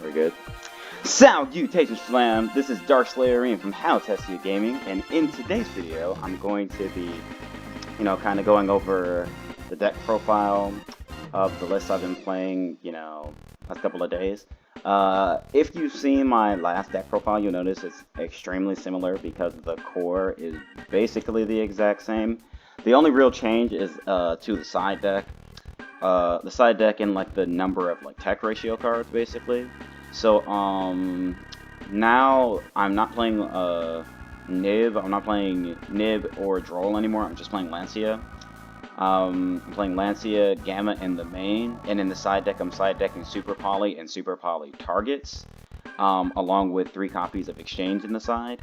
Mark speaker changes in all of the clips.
Speaker 1: We're good. Salutations, fam! This is Dark Slayer Arim from HaltessiaGaming, and in today's video, I'm going to be, kind of going over the deck profile of the list I've been playing, last couple of days. If you've seen my last deck profile, you'll notice it's extremely similar because the core is basically the exact same. The only real change is to the side deck. The side deck and like the number of like tech ratio cards, basically. So now I'm not playing Nib. I'm not playing Nib or Droll anymore. I'm just playing Lancea. I'm playing Lancea, Gamma in the main, and in the side deck I'm side decking Super Poly and Super Poly targets, along with 3 copies of Exchange in the side.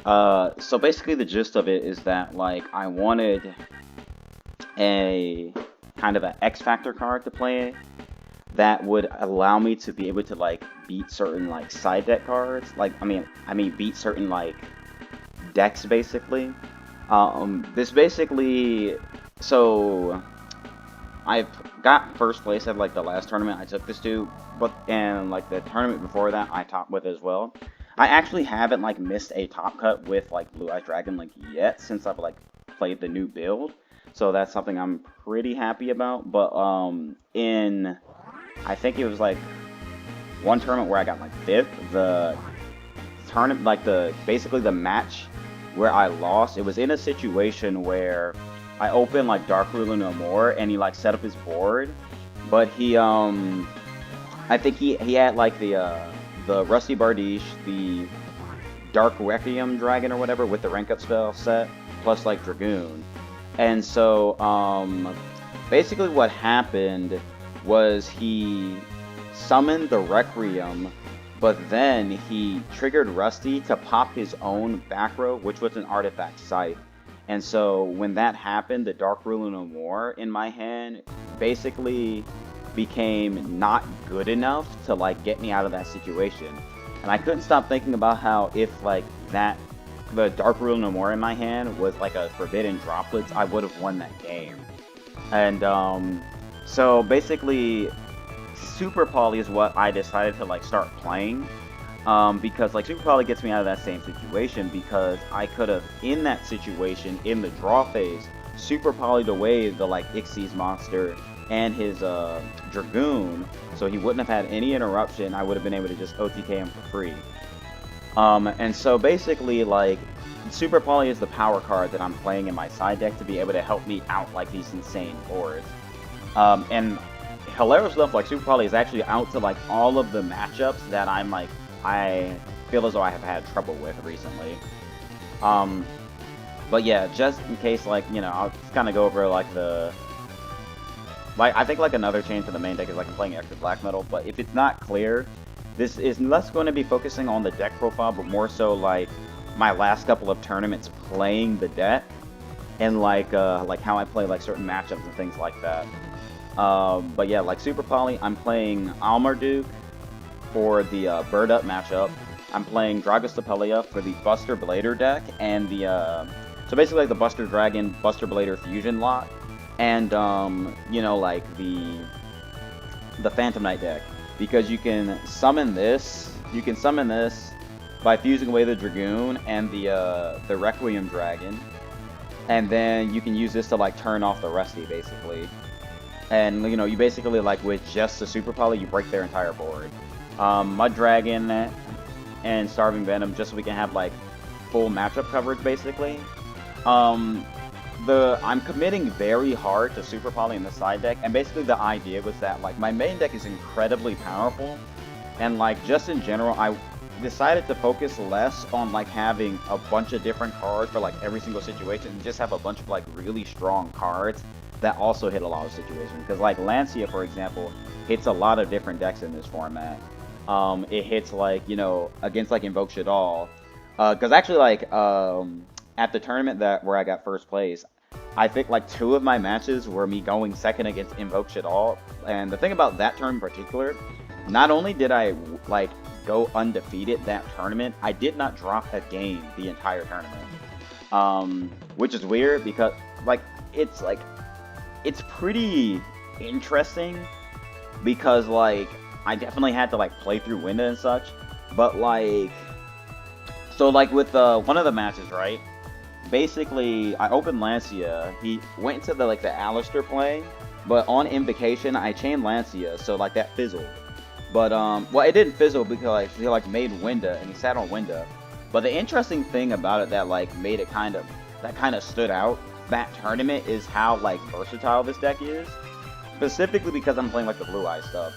Speaker 1: So basically the gist of it is that like I wanted a kind of an X Factor card to play that would allow me to be able to like beat certain like side deck cards, like I mean beat certain like decks basically. This basically, so I've got first place at like the last tournament I took this to, and like the tournament before that I topped with as well. I actually haven't like missed a top cut with like Blue Eyes Dragon like yet since I've like played the new build. So that's something I'm pretty happy about. But in I think it was like one tournament where I got like 5th. The tournament, like basically the match where I lost, it was in a situation where I opened like Dark Ruler No More and he like set up his board, but he I think he had like the Rusty Bardiche, the Dark Requiem Dragon or whatever with the rank up spell set, plus like Dragoon. And so basically what happened was he summoned the Requiem, but then he triggered Rusty to pop his own back row, which was an artifact scythe. And so when that happened, the Dark Ruler No More in my hand basically became not good enough to like get me out of that situation. And I couldn't stop thinking about how if like the Dark Ruler No More in my hand was like a Forbidden Droplets, I would have won that game. And so basically Super Poly is what I decided to like start playing, because like Super Poly gets me out of that same situation, because I could have in that situation in the draw phase Super Poly'd away the like Ixies monster and his Dragoon, so he wouldn't have had any interruption. I would have been able to just OTK him for free. And so basically like Super Poly is the power card that I'm playing in my side deck to be able to help me out like these insane boards. And hilarious stuff, like Super Poly is actually out to like all of the matchups that I feel as though I have had trouble with recently. But yeah, just in case, like, I'll just kind of go over like I think like another change to the main deck is like I'm playing extra black metal, but if it's not clear, this is less going to be focusing on the deck profile, but more so like my last couple of tournaments playing the deck, and like how I play like certain matchups and things like that. But yeah, like Super Poly, I'm playing Almarduke for the Bird Up matchup. I'm playing Dragostapelia for the Buster Blader deck, and the so basically like the Buster Dragon, Buster Blader fusion lot, and like the Phantom Knight deck, because you can summon this. You can summon this by fusing away the Dragoon and the Requiem Dragon, and then you can use this to like turn off the Rusty basically. And you basically like with just the Super Poly, you break their entire board. Mud Dragon and Starving Venom, just so we can have like full matchup coverage basically. I'm committing very hard to Super Poly in the side deck, and basically the idea was that like my main deck is incredibly powerful, and like just in general I decided to focus less on like having a bunch of different cards for like every single situation, and just have a bunch of like really strong cards that also hit a lot of situations. Because like Lancea, for example, hits a lot of different decks in this format. It hits like, against like Invoke Shaddoll. Because actually like at the tournament where I got first place, I think like 2 of my matches were me going second against Invoke Shaddoll. And the thing about that tournament in particular, not only did I like go undefeated that tournament, I did not drop a game the entire tournament. Which is weird because like it's pretty interesting, because like I definitely had to like play through Winda and such. But like, so like with one of the matches, right? Basically, I opened Lancea. He went into the like the Alistair play, but on invocation, I chained Lancea, so like that fizzled. But well, it didn't fizzle because like, he like made Winda and he sat on Winda. But the interesting thing about it that like made it kind of stood out that tournament is how like versatile this deck is. Specifically because I'm playing like the blue eye stuff.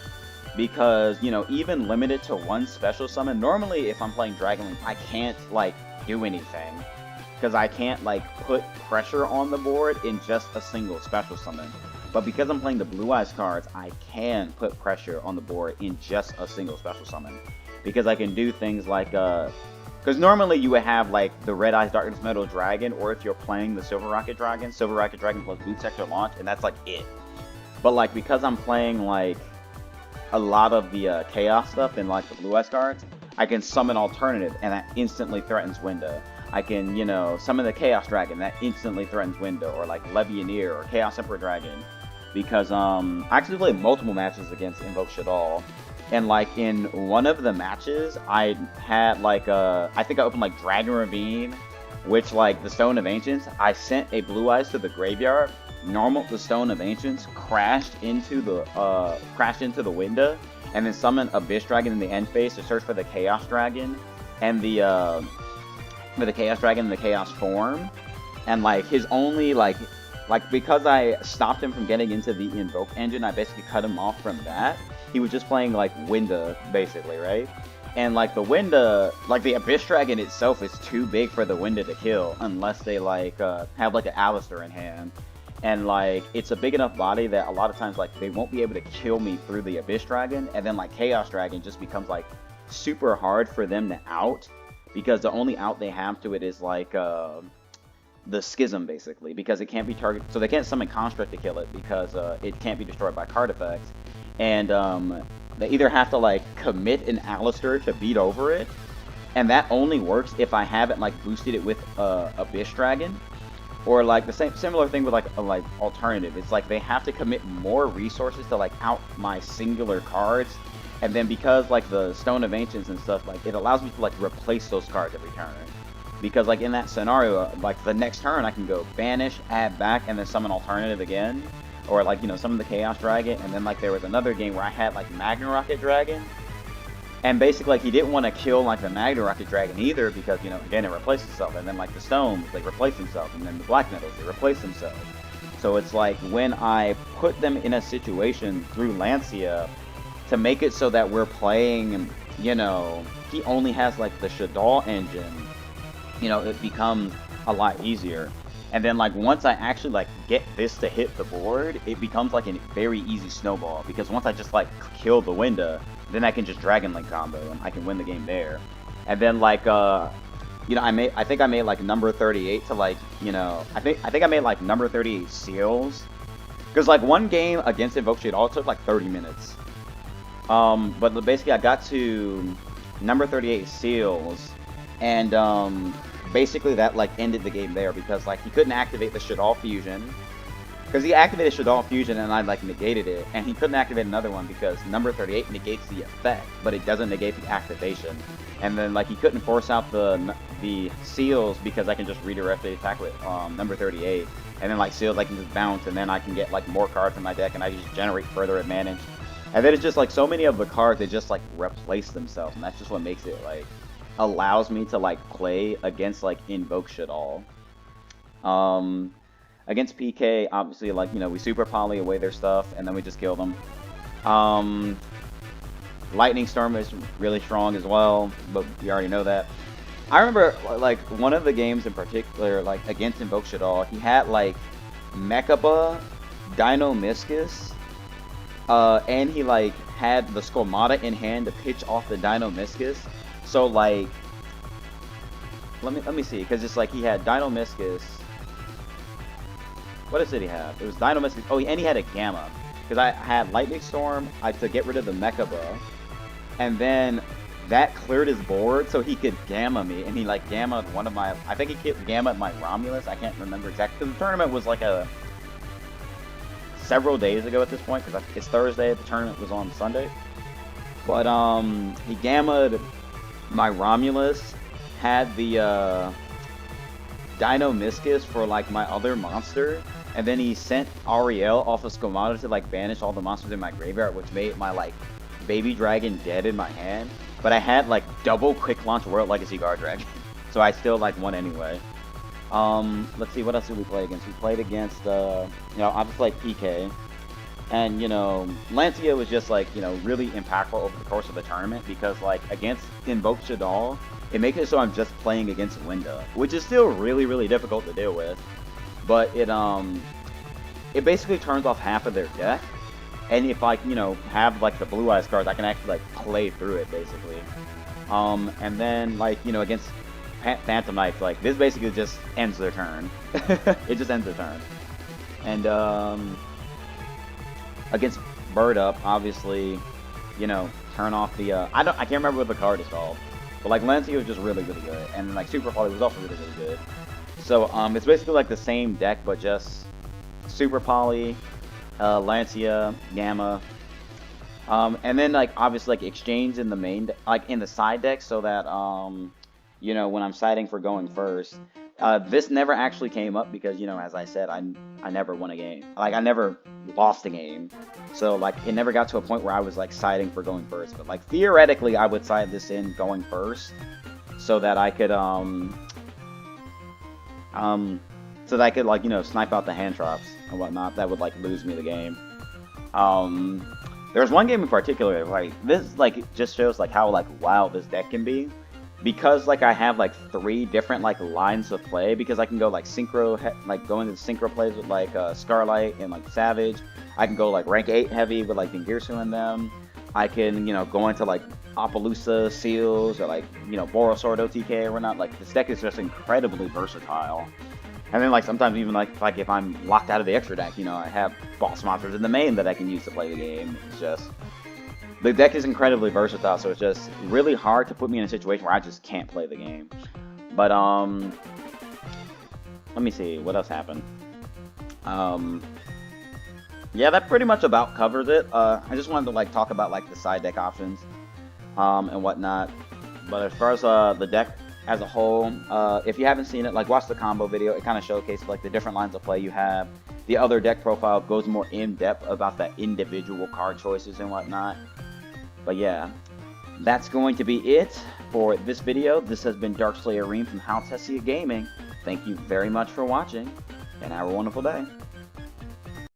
Speaker 1: Because, you know, even limited to one special summon, normally if I'm playing Dragon Link, I can't like do anything. Because I can't like put pressure on the board in just a single special summon. But because I'm playing the blue eyes cards, I can put pressure on the board in just a single special summon. Because I can do things like, because normally you would have like the Red Eyes Darkness Metal Dragon, or if you're playing the Silver Rokket Dragon plus Boot Sector Launch, and that's like it. But like because I'm playing like a lot of the Chaos stuff and like the Blue Eyes cards, I can summon Alternative, and that instantly threatens Winda. I can, you know, summon the Chaos Dragon, that instantly threatens Winda, or like Levianeer or Chaos Emperor Dragon. Because I actually played multiple matches against Invoke Shaddoll. And like in one of the matches, I had like I think I opened like Dragon Ravine, which like the Stone of Ancients, I sent a Blue Eyes to the graveyard. Normal, the Stone of Ancients crashed into the Winda, and then summoned Abyss Dragon in the end phase to search for the Chaos Dragon and the Chaos Dragon in the Chaos form. And like his only like because I stopped him from getting into the Invoke engine, I basically cut him off from that. He was just playing like Winda basically, right? And like the Winda, like the Abyss Dragon itself is too big for the Winda to kill unless they like have like an Alistair in hand. And like it's a big enough body that a lot of times like they won't be able to kill me through the Abyss Dragon, and then like Chaos Dragon just becomes like super hard for them to out, because the only out they have to it is like the Schism basically, because it can't be targeted, so they can't summon Construct to kill it because it can't be destroyed by card effects. And they either have to like commit an Alistair to beat over it, and that only works if I haven't like boosted it with Abyss Dragon, or like the similar thing with like Alternative. It's like they have to commit more resources to like out my singular cards, and then because like the Stone of Ancients and stuff, like it allows me to like replace those cards every turn. Because like in that scenario, like the next turn I can go banish, add back, and then summon Alternative again. Or like, you know, summon the Chaos Dragon. And then like there was another game where I had like Magnarokket Dragon. And basically like he didn't want to kill like the Magnarokket Dragon either, because, you know, again it replaced itself. And then like the stones, they replace themselves. And then the black metals, they replace themselves. So it's like when I put them in a situation through Lancea to make it so that we're playing, you know, he only has like the Shaddoll engine, you know, it becomes a lot easier. And then like once I actually like get this to hit the board, it becomes like a very easy snowball, because once I just like kill the Winda, then I can just Dragon Link combo and I can win the game there. And then like you know, I think I made like number 38 to like, you know, I think I made like number 38 seals, because like one game against Invoke Shaddoll took like 30 minutes. But basically I got to number 38 seals, and basically that like ended the game there, because like he couldn't activate the Shaddoll fusion, because he activated Shaddoll fusion and I like negated it, and he couldn't activate another one because number 38 negates the effect, but it doesn't negate the activation. And then like he couldn't force out the seals because I can just redirect the attack with number 38, and then like seals I can just bounce, and then I can get like more cards in my deck and I just generate further advantage. And then it's just like so many of the cards, they just like replace themselves, and that's just what makes it like allows me to like play against like Invoke Shaddoll. Against PK, obviously, like, you know, we super poly away their stuff and then we just kill them. Lightning Storm is really strong as well, but you already know that. I remember like one of the games in particular, like against Invoke Shaddoll, he had like Mechaba, Dinomischus, and he like had the Squamata in hand to pitch off the Dinomischus. So like, let me see, because it's like he had Dinomischus. What did he have? It was Dinomischus. Oh, and he had a Gamma, because I had Lightning Storm. to get rid of the Mechaba, and then that cleared his board so he could Gamma me, and he like Gammaed one of my. I think he Gammaed my Romulus. I can't remember exactly, because the tournament was like several days ago at this point, because it's Thursday. The tournament was on Sunday. But he gammaed my Romulus, had the Dino Miscus for like my other monster, and then he sent Ariel off of Squamata to like banish all the monsters in my graveyard, which made my like baby dragon dead in my hand. But I had like double quick launch World Legacy Guard Dragon, so I still like won anyway. Let's see, what else did we play against? We played against I played PK. And, Lancea was just, like, really impactful over the course of the tournament because, like, against Invoke Shaddoll, it makes it so I'm just playing against Winda, which is still really, really difficult to deal with. But it basically turns off half of their deck. And if I, have, like, the Blue Eyes cards, I can actually, like, play through it, basically. And then, like, against Phantom Knights, like, this basically just ends their turn. It just ends their turn. And, against Bird Up, obviously, turn off the, I can't remember what the card is called, but like Lancea was just really, really good, and like Super Poly was also really, really good. So, it's basically like the same deck, but just Super Poly, Lancea, Gamma, and then like obviously like exchange in the main, like in the side deck, so that when I'm siding for going first. This never actually came up because, as I said, I never won a game. Like, I never lost a game. So, like, it never got to a point where I was, like, siding for going first. But, like, theoretically, I would side this in going first so that I could, snipe out the hand traps and whatnot. That would, like, lose me the game. There's one game in particular, like, this, like, it just shows, like, how, like, wild this deck can be. Because, like, I have, like, 3 different, like, lines of play, because I can go, like, go into synchro plays with, like, Starlight and, like, Savage. I can go, like, rank 8 heavy with, like, Dingirsu in them. I can, go into, like, Appaloosa Seals, or, like, Borosword OTK or whatnot. Like, this deck is just incredibly versatile. And then, like, sometimes even, like if I'm locked out of the extra deck, I have boss monsters in the main that I can use to play the game. It's just... The deck is incredibly versatile, so it's just really hard to put me in a situation where I just can't play the game. But, let me see, what else happened? Yeah, that pretty much about covers it. I just wanted to, like, talk about, like, the side deck options, and whatnot. But as far as, the deck as a whole, if you haven't seen it, like, watch the combo video. It kind of showcases, like, the different lines of play you have. The other deck profile goes more in-depth about the individual card choices and whatnot. But yeah, that's going to be it for this video. This has been Darkslayer Arim from HaltessiaGaming. Thank you very much for watching, and have a wonderful day.